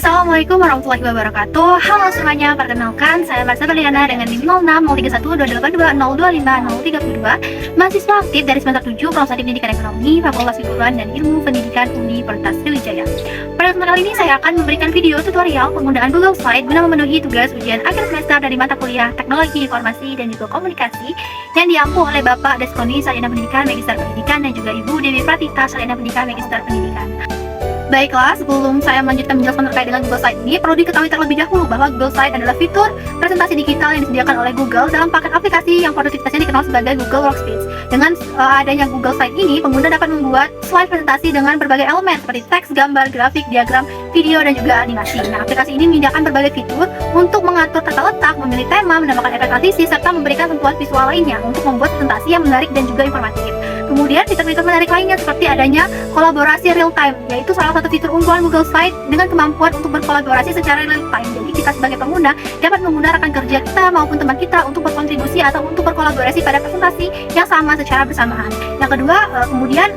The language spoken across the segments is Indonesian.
Assalamualaikum warahmatullahi wabarakatuh. Halo semuanya, perkenalkan saya Marsa Berliana dengan NIM 060312825032, mahasiswa aktif dari semester 7 Prodi Pendidikan Ekonomi, Fakultas Keguruan dan Ilmu Pendidikan Universitas Sriwijaya. Pada kesempatan kali ini saya akan memberikan video tutorial penggunaan Google Slide guna memenuhi tugas ujian akhir semester dari mata kuliah Teknologi Informasi dan juga Komunikasi yang diampu oleh Bapak Deskoni Sarjana Pendidikan Magister Pendidikan dan juga Ibu Dewi Pratita Sarjana Pendidikan Magister Pendidikan. Baiklah, sebelum saya melanjutkan menjelaskan terkait dengan Google Slide ini, perlu diketahui terlebih dahulu bahwa Google Slide adalah fitur presentasi digital yang disediakan oleh Google dalam paket aplikasi yang produktivitasnya dikenal sebagai Google Workspace. Dengan adanya Google Slide ini, pengguna dapat membuat slide presentasi dengan berbagai elemen seperti teks, gambar, grafik, diagram, video, dan juga animasi. Nah, aplikasi ini menyediakan berbagai fitur untuk mengatur tata letak, memilih tema, menambahkan efek transisi, serta memberikan sentuhan visual lainnya untuk membuat presentasi yang menarik dan juga informatif. Kemudian fitur-fitur menarik lainnya seperti adanya kolaborasi real time, yaitu salah satu fitur unggulan Google Slide dengan kemampuan untuk berkolaborasi secara real time. Jadi kita sebagai pengguna dapat menggunakan rekan kerja kita maupun teman kita untuk berkontribusi atau untuk berkolaborasi pada presentasi yang sama secara bersamaan. Yang kedua, kemudian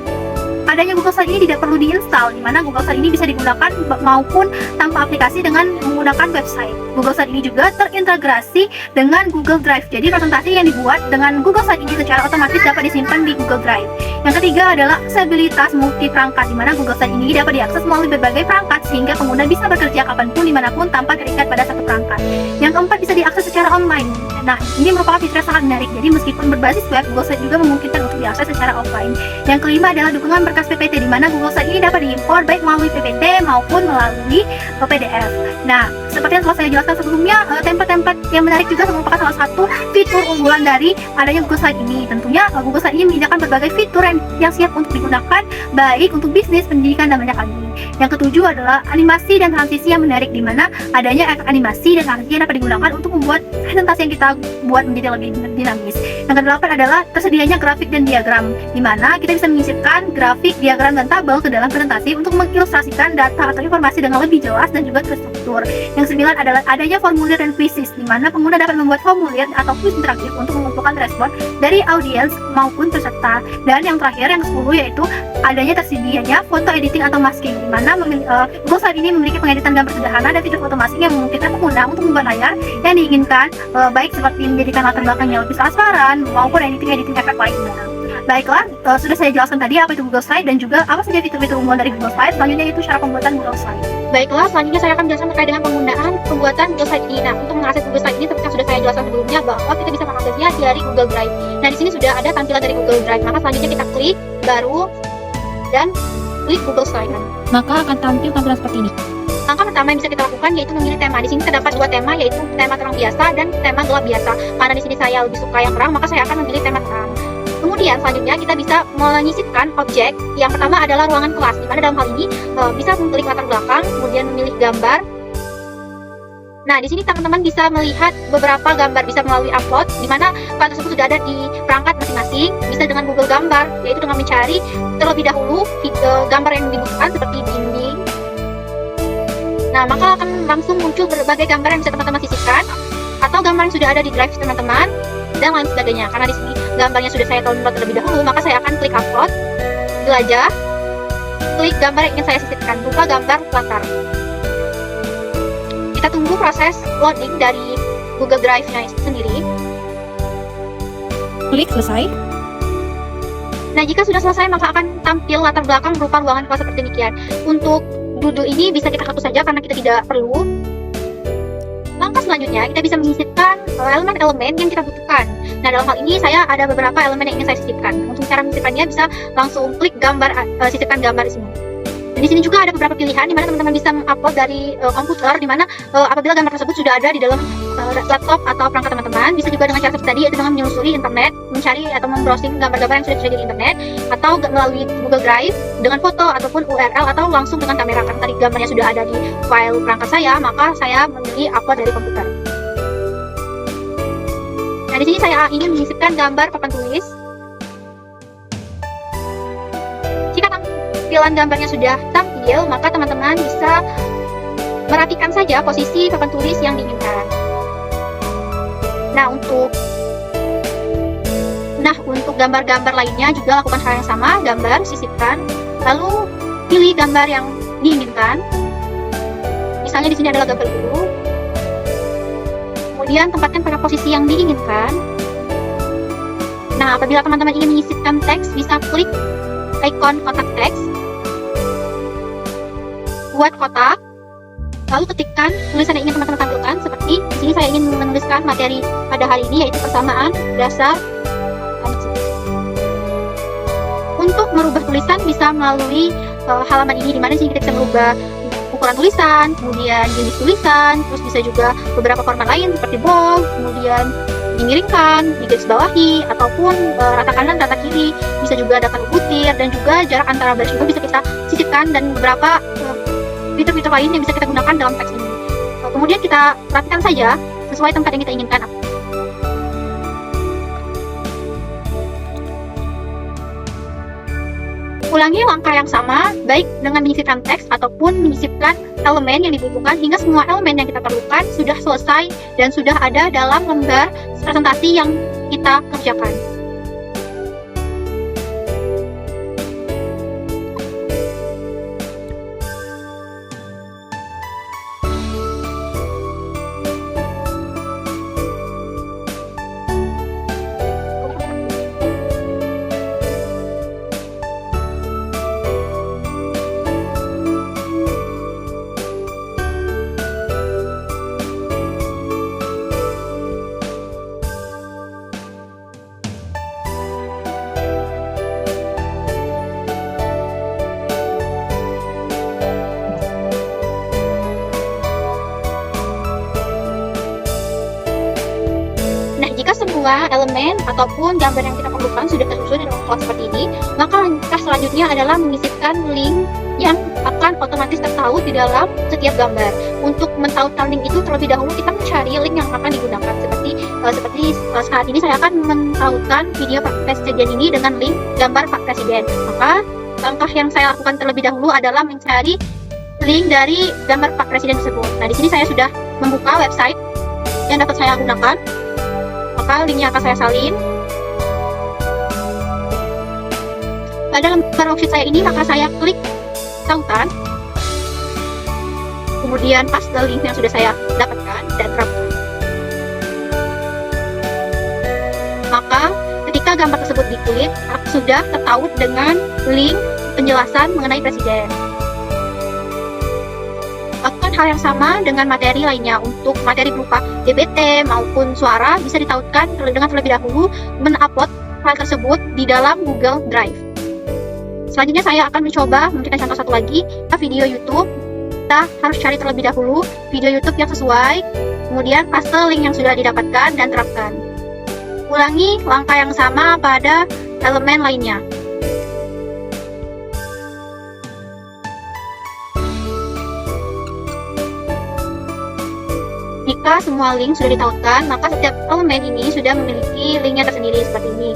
adanya Google Slide ini tidak perlu diinstal, di mana Google Slide ini bisa digunakan maupun tanpa aplikasi dengan menggunakan website. Google Slide ini juga terintegrasi dengan Google Drive. Jadi presentasi yang dibuat dengan Google Slide ini secara otomatis dapat disimpan di Google Drive. Yang ketiga adalah aksesibilitas multi perangkat, di mana Google Slide ini dapat diakses melalui berbagai perangkat sehingga pengguna bisa bekerja kapanpun dimanapun tanpa terikat pada satu perangkat. Yang keempat, bisa diakses secara online. Nah, ini merupakan fitur yang sangat menarik. Jadi meskipun berbasis web, Google Slide juga memungkinkan untuk diakses secara offline. Yang kelima adalah dukungan berkas PPT, di mana Google Slide ini dapat diimpor baik melalui PPT maupun melalui PDF. Nah, seperti yang telah saya jelaskan sebelumnya, template-template yang menarik juga merupakan salah satu fitur unggulan dari adanya Google Slide ini. Tentunya Google Slide ini menyediakan berbagai fitur yang siap untuk digunakan baik untuk bisnis, pendidikan, dan banyak lagi. Yang ketujuh adalah animasi dan transisi yang menarik, di mana adanya efek animasi dan transisi yang dapat digunakan untuk membuat presentasi yang kita buat menjadi lebih dinamis. Yang kedelapan adalah tersedianya grafik dan diagram, di mana kita bisa menyisipkan grafik, diagram, dan tabel ke dalam presentasi untuk mengilustrasikan data atau informasi dengan lebih jelas dan juga terstruktur. Yang sembilan adalah adanya formulir dan quizzes, di mana pengguna dapat membuat formulir atau quiz interaktif untuk mengumpulkan respon dari audiens maupun peserta. Dan yang terakhir, yang ke-10, yaitu adanya tersedianya foto editing atau masking, di mana Google Slide ini memiliki pengeditan gambar sederhana dan fitur foto masking yang memungkinkan pengguna untuk membuat layar yang diinginkan, baik seperti menjadikan latar belakangnya lebih transparan maupun editing efek lainnya. Baiklah, sudah saya jelaskan tadi apa itu Google Slide dan juga apa saja fitur-fitur unggulan dari Google Slide. Selanjutnya itu cara pembuatan Google Slide. Baiklah, selanjutnya saya akan menjelaskan terkait dengan pembuatan Google Slide ini. Nah, untuk mengakses Google Slide ini seperti yang sudah saya jelaskan sebelumnya bahwa kita bisa mengaksesnya dari Google Drive. Nah, di sini sudah ada tampilan dari Google Drive. Maka selanjutnya kita klik baru dan klik Google Slide. Maka akan tampil tampilan seperti ini. Langkah pertama yang bisa kita lakukan yaitu memilih tema. Di sini terdapat dua tema, yaitu tema terang biasa dan tema gelap biasa. Karena di sini saya lebih suka yang terang, maka saya akan memilih tema terang. Kemudian selanjutnya kita bisa menyisipkan objek. Yang pertama adalah ruangan kelas, di mana dalam hal ini bisa mengklik latar belakang, kemudian memilih gambar. Nah, di sini teman-teman bisa melihat beberapa gambar, bisa melalui upload, di mana file tersebut sudah ada di perangkat masing-masing. Bisa dengan Google Gambar, yaitu dengan mencari terlebih dahulu gambar yang dibutuhkan seperti dinding. Nah, maka akan langsung muncul berbagai gambar yang bisa teman-teman sisipkan, atau gambar yang sudah ada di drive teman-teman, dan lain sebagainya. Karena di sini gambarnya sudah saya download terlebih dahulu, maka saya akan klik upload, jelajah, klik gambar yang ingin saya sisipkan, berupa gambar latar. Kita tunggu proses loading dari Google Drive-nya sendiri. Klik selesai. Nah, jika sudah selesai, maka akan tampil latar belakang berupa ruangan kelas seperti demikian. Untuk judul ini bisa kita hapus saja karena kita tidak perlu. Langkah selanjutnya, kita bisa menyisipkan elemen-elemen yang kita butuhkan. Nah, dalam hal ini saya ada beberapa elemen yang ingin saya sisipkan. Untuk cara menyisipkannya bisa langsung klik gambar, sisipkan gambar di sini. Dan di sini juga ada beberapa pilihan di mana teman-teman bisa mengupload dari komputer, di mana apabila gambar tersebut sudah ada di dalam laptop atau perangkat teman-teman, bisa juga dengan cara seperti tadi, yaitu dengan menelusuri internet, mencari atau membrowsing gambar-gambar yang sudah tersedia di internet, atau melalui Google Drive dengan foto ataupun URL, atau langsung dengan kamera. Karena tadi gambarnya sudah ada di file perangkat saya, maka saya memilih upload dari komputer. Nah, di sini saya ingin menyisipkan gambar papan tulis. Jika tampilan gambarnya sudah tampil, maka teman-teman bisa merapikan saja posisi papan tulis yang diinginkan. Nah, untuk gambar-gambar lainnya juga lakukan hal yang sama, gambar, sisipkan, lalu pilih gambar yang diinginkan. Misalnya di sini adalah gambar guru. Kemudian tempatkan pada posisi yang diinginkan. Nah, apabila teman-teman ingin menyisipkan teks, bisa klik ikon kotak teks. Buat kotak, lalu ketikkan tulisan yang ingin teman-teman tampilkan. Seperti di sini saya ingin menuliskan materi pada hari ini, yaitu persamaan dasar. Untuk merubah tulisan bisa melalui halaman ini, di mana sini kita bisa merubah ukuran tulisan, kemudian jenis tulisan, terus bisa juga beberapa format lain seperti bold, kemudian dimiringkan, digarisbawahi, ataupun rata kanan, rata kiri, bisa juga ada butir, dan juga jarak antara baris juga bisa kita sisipkan, dan beberapa fitur-fitur lain yang bisa kita gunakan dalam teks ini. Kemudian kita rapikan saja sesuai tempat yang kita inginkan. Ulangi langkah yang sama, baik dengan menyisipkan teks ataupun menyisipkan elemen yang dibutuhkan, hingga semua elemen yang kita perlukan sudah selesai dan sudah ada dalam lembar presentasi yang kita kerjakan. Jika semua elemen ataupun gambar yang kita perlukan sudah tersusun dalam font seperti ini, maka langkah selanjutnya adalah mengisipkan link yang akan otomatis tertaut di dalam setiap gambar. Untuk mentautkan link itu, terlebih dahulu kita mencari link yang akan digunakan. Seperti saat ini saya akan mentautkan video Pak Presiden ini dengan link gambar Pak Presiden. Maka langkah yang saya lakukan terlebih dahulu adalah mencari link dari gambar Pak Presiden tersebut. Nah, di sini saya sudah membuka website yang dapat saya gunakan. Maka linknya akan saya salin. Pada lembar worksheet saya ini, maka saya klik tautan, kemudian paste link yang sudah saya dapatkan dan terapkan. Maka ketika gambar tersebut diklik, sudah tertaut dengan link penjelasan mengenai presiden. Lakukan hal yang sama dengan materi lainnya. Untuk materi berupa PPT maupun suara bisa ditautkan dengan terlebih dahulu mengupload file tersebut di dalam Google Drive. Selanjutnya saya akan mencoba memberikan contoh satu lagi, video YouTube. Kita harus cari terlebih dahulu video YouTube yang sesuai, kemudian paste link yang sudah didapatkan dan terapkan. Ulangi langkah yang sama pada elemen lainnya. Jika semua link sudah ditautkan, maka setiap elemen ini sudah memiliki linknya tersendiri seperti ini.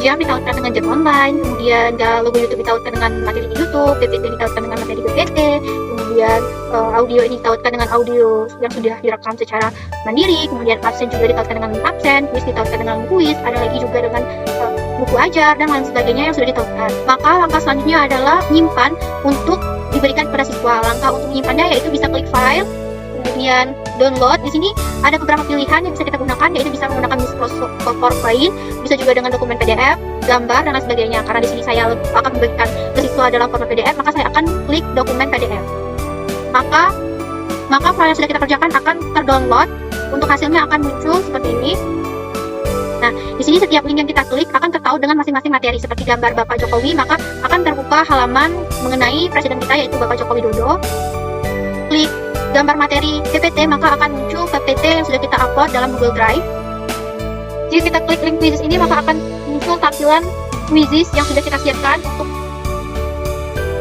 Jam ditautkan dengan jam online, kemudian logo YouTube ditautkan dengan materi di YouTube, PPT ditautkan dengan materi PPT, kemudian audio ini ditautkan dengan audio yang sudah direkam secara mandiri, kemudian absen juga ditautkan dengan absen, kuis ditautkan dengan kuis, ada lagi juga dengan buku ajar, dan lain sebagainya yang sudah ditautkan. Maka langkah selanjutnya adalah menyimpan untuk diberikan kepada siswa. Langkah untuk menyimpannya yaitu bisa klik file, kemudian download. Di sini ada beberapa pilihan yang bisa kita gunakan, yaitu bisa menggunakan Microsoft PowerPoint, bisa juga dengan dokumen PDF, gambar, dan lain sebagainya. Karena di sini saya akan memberikan ke siswa dalam format PDF, maka saya akan klik dokumen PDF. Maka file yang sudah kita kerjakan akan terdownload. Untuk hasilnya akan muncul seperti ini. Nah, di sini setiap link yang kita klik akan tertaut dengan masing-masing materi. Seperti gambar Bapak Jokowi, maka akan terbuka halaman mengenai presiden kita, yaitu Bapak Joko Widodo. Klik gambar materi PPT, maka akan muncul PPT yang sudah kita upload dalam Google Drive. Jika kita klik link quizzes ini, maka akan muncul tampilan quizzes yang sudah kita siapkan untuk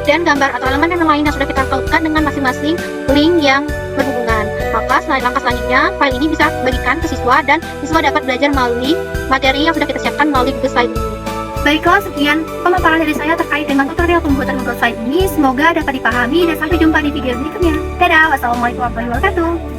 dan gambar atau elemen yang lain yang sudah kita tautkan dengan masing-masing link yang berhubungan. Maka langkah selanjutnya, file ini bisa bagikan ke siswa dan siswa dapat belajar melalui materi yang sudah kita siapkan melalui Google Slide ini. Baiklah, sekian pemaparan dari saya terkait dengan tutorial pembuatan Google Slide ini. Semoga dapat dipahami dan sampai jumpa di video berikutnya. Dadah, wassalamualaikum warahmatullahi wabarakatuh.